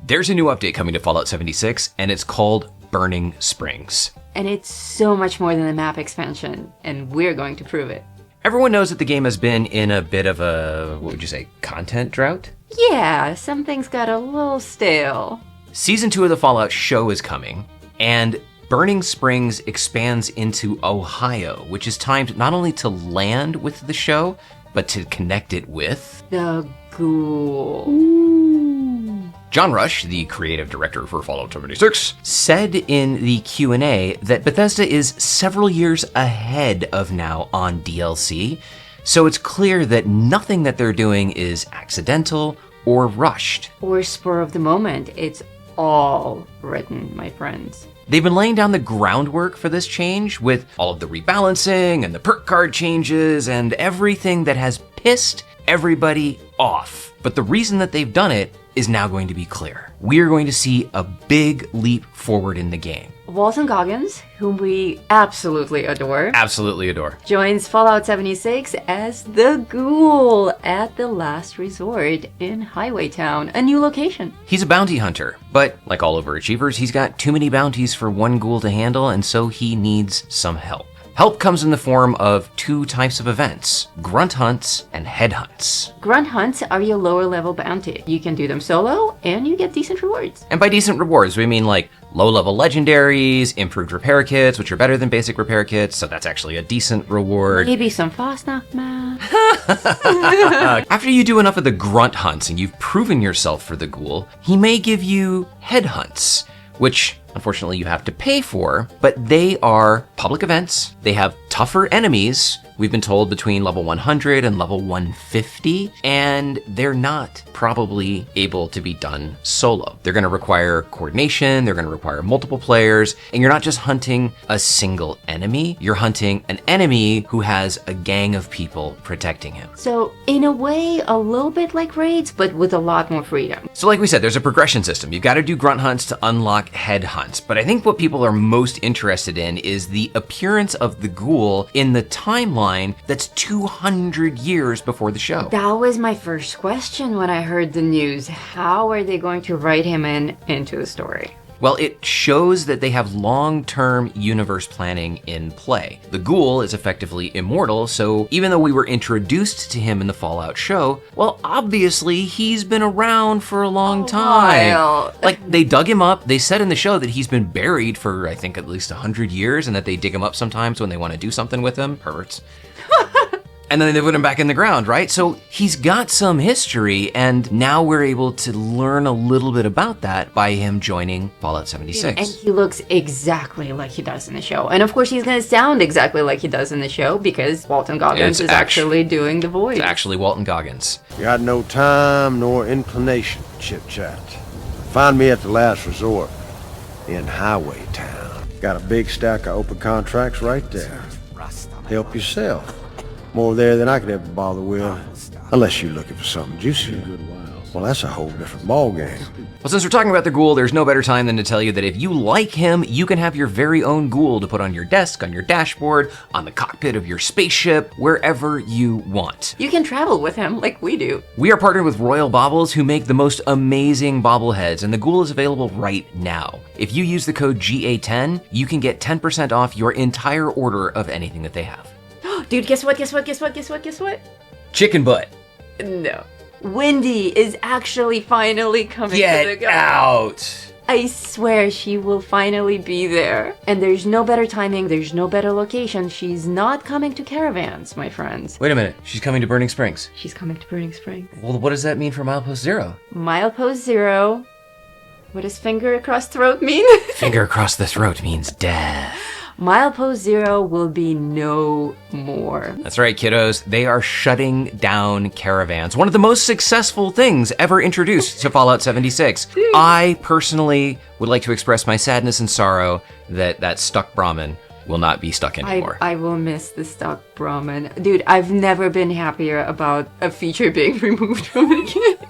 There's a new update coming to Fallout 76, and it's called Burning Springs. And it's so much more than a map expansion, and we're going to prove it. Everyone knows that the game has been in a bit of a, what would you say, content drought? Yeah, some things got a little stale. Season 2 of the Fallout show is coming, and Burning Springs expands into Ohio, which is timed not only to land with the show, but to connect it with... the GHOUL. Ooh. John Rush, the creative director for Fallout 76, said in the Q&A that Bethesda is several years ahead of now on DLC, so it's clear that nothing that they're doing is accidental or rushed. Or spur of the moment. It's all written, my friends. They've been laying down the groundwork for this change with all of the rebalancing and the perk card changes and everything that has pissed everybody off. But the reason that they've done it is now going to be clear. We are going to see a big leap forward in the game. Walton Goggins, whom we absolutely adore, joins Fallout 76 as the GHOUL at the last resort in Highwaytown, a new location. He's a bounty hunter, but like all overachievers, he's got too many bounties for one ghoul to handle, and so he needs some help. Help comes in the form of two types of events, grunt hunts and head hunts. Grunt hunts are your lower level bounty. You can do them solo and you get decent rewards. And by decent rewards, we mean like low level legendaries, improved repair kits, which are better than basic repair kits, so that's actually a decent reward. Maybe some Fastnacht math. After you do enough of the grunt hunts and you've proven yourself for the ghoul, he may give you head hunts, which unfortunately you have to pay for, but they are public events. They have tougher enemies. We've been told between level 100 and level 150, and they're not probably able to be done solo. They're gonna require coordination, they're gonna require multiple players, and you're not just hunting a single enemy, you're hunting an enemy who has a gang of people protecting him. So in a way, a little bit like raids, but with a lot more freedom. So like we said, there's a progression system. You've gotta do grunt hunts to unlock head hunts, but I think what people are most interested in is the appearance of the ghoul in the timeline that's 200 years before the show. That was my first question when I heard the news. How are they going to write him into the story? Well, it shows that they have long-term universe planning in play. The ghoul is effectively immortal, so even though we were introduced to him in the Fallout show, well, obviously he's been around for a long time. While. Like, they dug him up. They said in the show that he's been buried for, I think, at least 100 years, and that they dig him up sometimes when they want to do something with him. Perverts. And then they put him back in the ground, right? So he's got some history, and now we're able to learn a little bit about that by him joining Fallout 76. And he looks exactly like he does in the show. And of course, he's going to sound exactly like he does in the show because Walton Goggins is actually doing the voice. It's actually Walton Goggins. Got no time nor inclination to chit-chat. Find me at the last resort in Highwaytown. Got a big stack of open contracts right there. Help yourself. More there than I could ever bother with. Unless you're looking for something juicier. Well, that's a whole different ballgame. Well, since we're talking about the ghoul, there's no better time than to tell you that if you like him, you can have your very own ghoul to put on your desk, on your dashboard, on the cockpit of your spaceship, wherever you want. You can travel with him like we do. We are partnered with Royal Baubles, who make the most amazing bobbleheads, and the ghoul is available right now. If you use the code GA10, you can get 10% off your entire order of anything that they have. Dude, guess what? Chicken butt. No. Wendy is actually finally coming to the Get out! I swear she will finally be there. And there's no better timing, there's no better location. She's not coming to Caravans, my friends. Wait a minute, she's coming to Burning Springs. She's coming to Burning Springs. Well, what does that mean for Milepost Zero? Milepost Zero. What does finger across throat mean? Finger across the throat means death. Milepost Zero will be no more. That's right, kiddos. They are shutting down Caravans. One of the most successful things ever introduced to Fallout 76. I personally would like to express my sadness and sorrow that stuck Brahmin will not be stuck anymore. I will miss the stuck Brahmin. Dude, I've never been happier about a feature being removed from the game.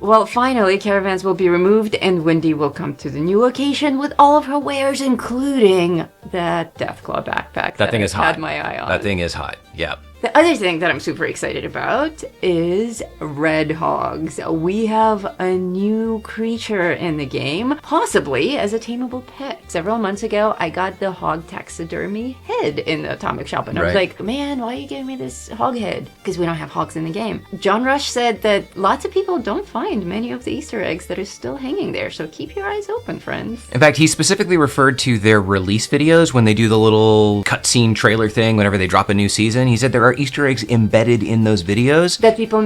Well, finally, Caravans will be removed and Wendy will come to the new location with all of her wares, including that Deathclaw backpack that thing is hot. Had my eye on. That thing is hot, yeah. The other thing that I'm super excited about is red hogs. We have a new creature in the game, possibly as a tameable pet. Several months ago, I got the hog taxidermy head in the atomic shop, and I was like, man, why are you giving me this hog head? Because we don't have hogs in the game. John Rush said that lots of people don't find many of the Easter eggs that are still hanging there, so keep your eyes open, friends. In fact, he specifically referred to their release videos when they do the little cutscene trailer thing whenever they drop a new season. He said there are Easter eggs embedded in those videos that people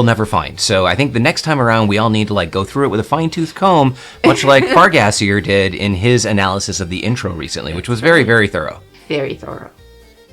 never find. So I think the next time around, we all need to like go through it with a fine-tooth comb, much like Fargassier did in his analysis of the intro recently, which was very, very thorough. Very thorough.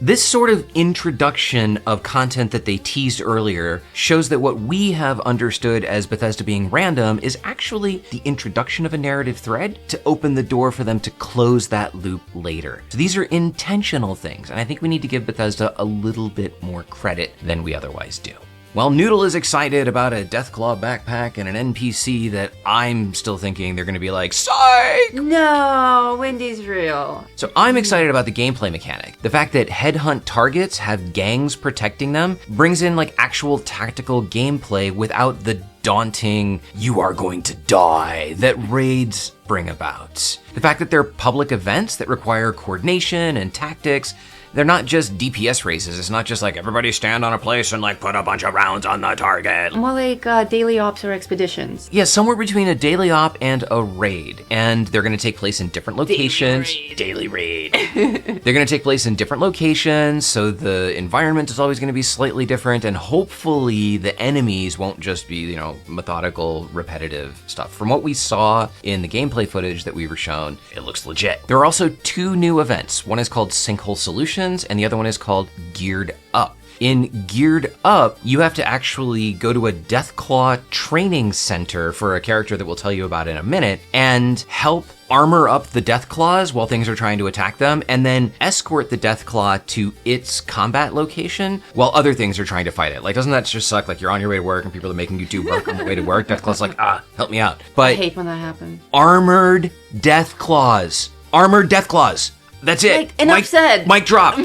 This sort of introduction of content that they teased earlier shows that what we have understood as Bethesda being random is actually the introduction of a narrative thread to open the door for them to close that loop later. So these are intentional things, and I think we need to give Bethesda a little bit more credit than we otherwise do. While Noodle is excited about a Deathclaw backpack and an NPC that I'm still thinking they're going to be like, psych! No, Wendy's real. So I'm excited about the gameplay mechanic. The fact that headhunt targets have gangs protecting them brings in like actual tactical gameplay without the daunting, you are going to die, that raids bring about. The fact that they're public events that require coordination and tactics. They're not just DPS races. It's not just like everybody stand on a place and like put a bunch of rounds on the target. More like daily ops or expeditions. Yeah, somewhere between a daily op and a raid. And they're going to take place in different locations. Daily raid. They're going to take place in different locations, so the environment is always going to be slightly different, and hopefully the enemies won't just be, methodical, repetitive stuff. From what we saw in the gameplay footage that we were shown, it looks legit. There are also 2 new events. One is called Sinkhole Solutions, and the other one is called Geared Up. In Geared Up, you have to actually go to a Deathclaw training center for a character that we'll tell you about in a minute, and help armor up the Deathclaws while things are trying to attack them, and then escort the Deathclaw to its combat location while other things are trying to fight it. Like, doesn't that just suck? Like, you're on your way to work and people are making you do work on the way to work. Deathclaw's like, help me out. But I hate when that happens. Armored Deathclaws. Armored Deathclaws. That's it. Like, enough said. Mic drop.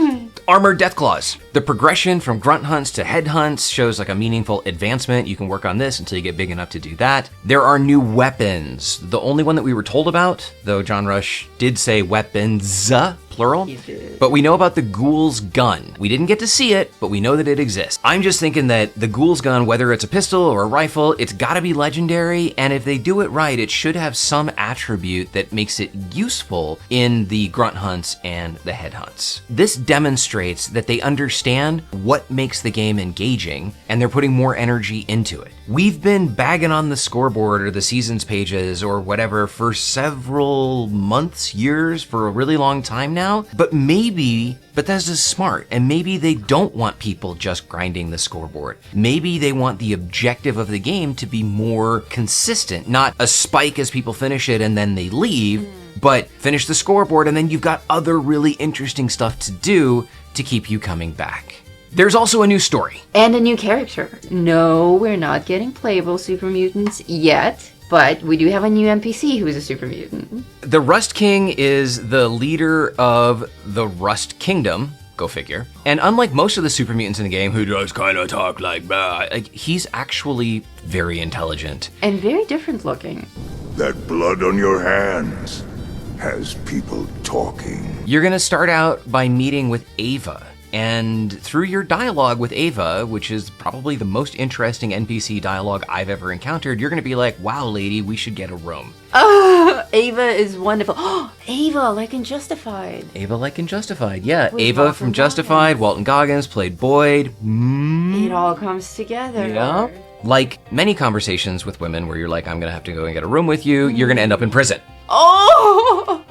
Armored Deathclaws. The progression from grunt hunts to head hunts shows like a meaningful advancement. You can work on this until you get big enough to do that. There are new weapons. The only one that we were told about, though John Rush did say weapons, plural, but we know about the Ghoul's gun. We didn't get to see it, but we know that it exists. I'm just thinking that the Ghoul's gun, whether it's a pistol or a rifle, it's gotta be legendary, and if they do it right, it should have some attribute that makes it useful in the grunt hunts and the head hunts. This demonstrates that they understand what makes the game engaging, and they're putting more energy into it. We've been bagging on the scoreboard or the seasons pages or whatever for several months, years, for a really long time now, but maybe Bethesda's smart, and maybe they don't want people just grinding the scoreboard. Maybe they want the objective of the game to be more consistent, not a spike as people finish it and then they leave, but finish the scoreboard and then you've got other really interesting stuff to do to keep you coming back. There's also a new story. And a new character. No, we're not getting playable super mutants yet, but we do have a new NPC who is a super mutant. The Rust King is the leader of the Rust Kingdom, go figure. And unlike most of the super mutants in the game who just kind of talk like that, he's actually very intelligent. And very different looking. That blood on your hands has people talking. You're gonna start out by meeting with Ava. And through your dialogue with Ava, which is probably the most interesting NPC dialogue I've ever encountered, you're gonna be like, wow, lady, we should get a room. Ava is wonderful. Ava, like in Justified. Ava, like in Justified, yeah. With Ava Walton from Justified, Goggins. Walton Goggins played Boyd. It all comes together. Yeah. Like many conversations with women where you're like, I'm gonna have to go and get a room with you, you're gonna end up in prison. Oh!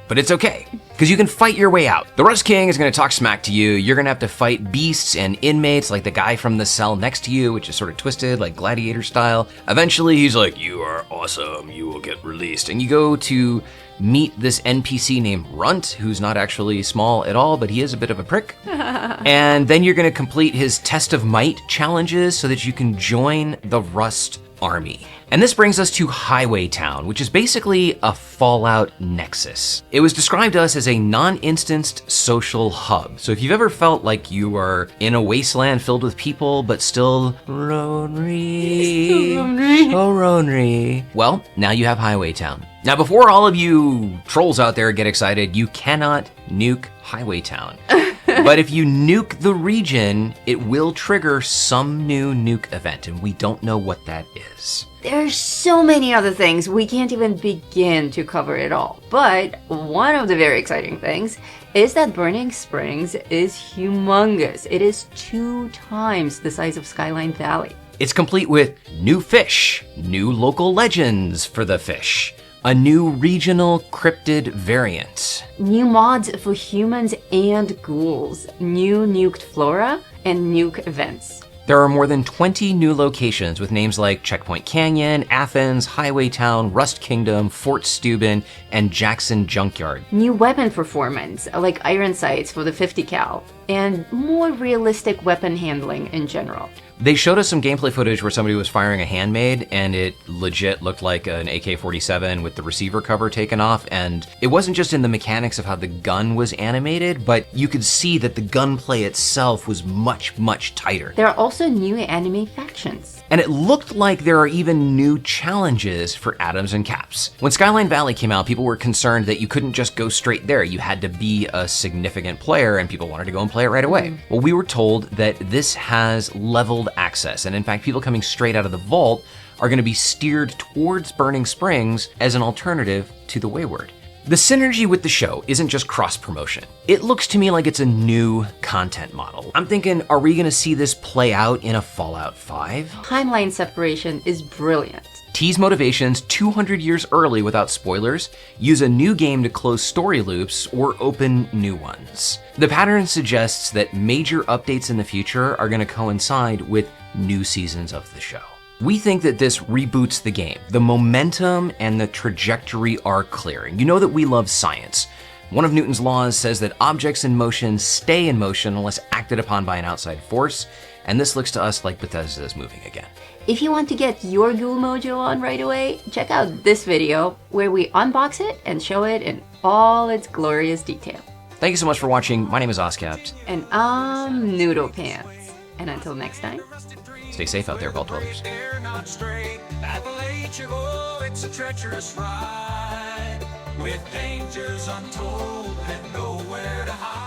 But it's okay, because you can fight your way out. The Rust King is going to talk smack to you. You're going to have to fight beasts and inmates like the guy from the cell next to you, which is sort of twisted, like gladiator style. Eventually, he's like, you are awesome, you will get released. And you go to meet this NPC named Runt, who's not actually small at all, but he is a bit of a prick. And then you're going to complete his Test of Might challenges so that you can join the Rust army. And this brings us to Highway Town, which is basically a Fallout nexus. It was described to us as a non-instanced social hub. So if you've ever felt like you are in a wasteland filled with people, but still lonely, so lonely, well, now you have Highway Town. Now, before all of you trolls out there get excited, you cannot nuke Highway Town. But if you nuke the region, it will trigger some new nuke event, and we don't know what that is. There's so many other things, we can't even begin to cover it all. But one of the very exciting things is that Burning Springs is humongous. It is 2 times the size of Skyline Valley. It's complete with new fish, new local legends for the fish, a new regional cryptid variant, New mods for humans and ghouls, new nuked flora, and nuke events. There are more than 20 new locations with names like Checkpoint Canyon, Athens, Highway Town, Rust Kingdom, Fort Steuben, and Jackson Junkyard. New weapon performance, like iron sights for the 50 cal, and more realistic weapon handling in general. They showed us some gameplay footage where somebody was firing a handmade and it legit looked like an AK-47 with the receiver cover taken off, and it wasn't just in the mechanics of how the gun was animated, but you could see that the gunplay itself was much, much tighter. There are also new anime factions. And it looked like there are even new challenges for Atoms and Caps. When Skyline Valley came out, people were concerned that you couldn't just go straight there. You had to be a significant player and people wanted to go and play it right away. Well, we were told that this has leveled access. And in fact, people coming straight out of the vault are gonna be steered towards Burning Springs as an alternative to the Wayward. The synergy with the show isn't just cross-promotion. It looks to me like it's a new content model. I'm thinking, are we gonna see this play out in a Fallout 5? Timeline separation is brilliant. Tease motivations 200 years early without spoilers, use a new game to close story loops, or open new ones. The pattern suggests that major updates in the future are gonna coincide with new seasons of the show. We think that this reboots the game. The momentum and the trajectory are clear. And you know that we love science. One of Newton's laws says that objects in motion stay in motion unless acted upon by an outside force, and this looks to us like Bethesda is moving again. If you want to get your Ghoul Mojo on right away, check out this video where we unbox it and show it in all its glorious detail. Thank you so much for watching. My name is oskapt. And I'm Noodle Pants. And until next time, stay safe out there, Vault Dwellers. It's a treacherous ride with dangers untold and nowhere to hide.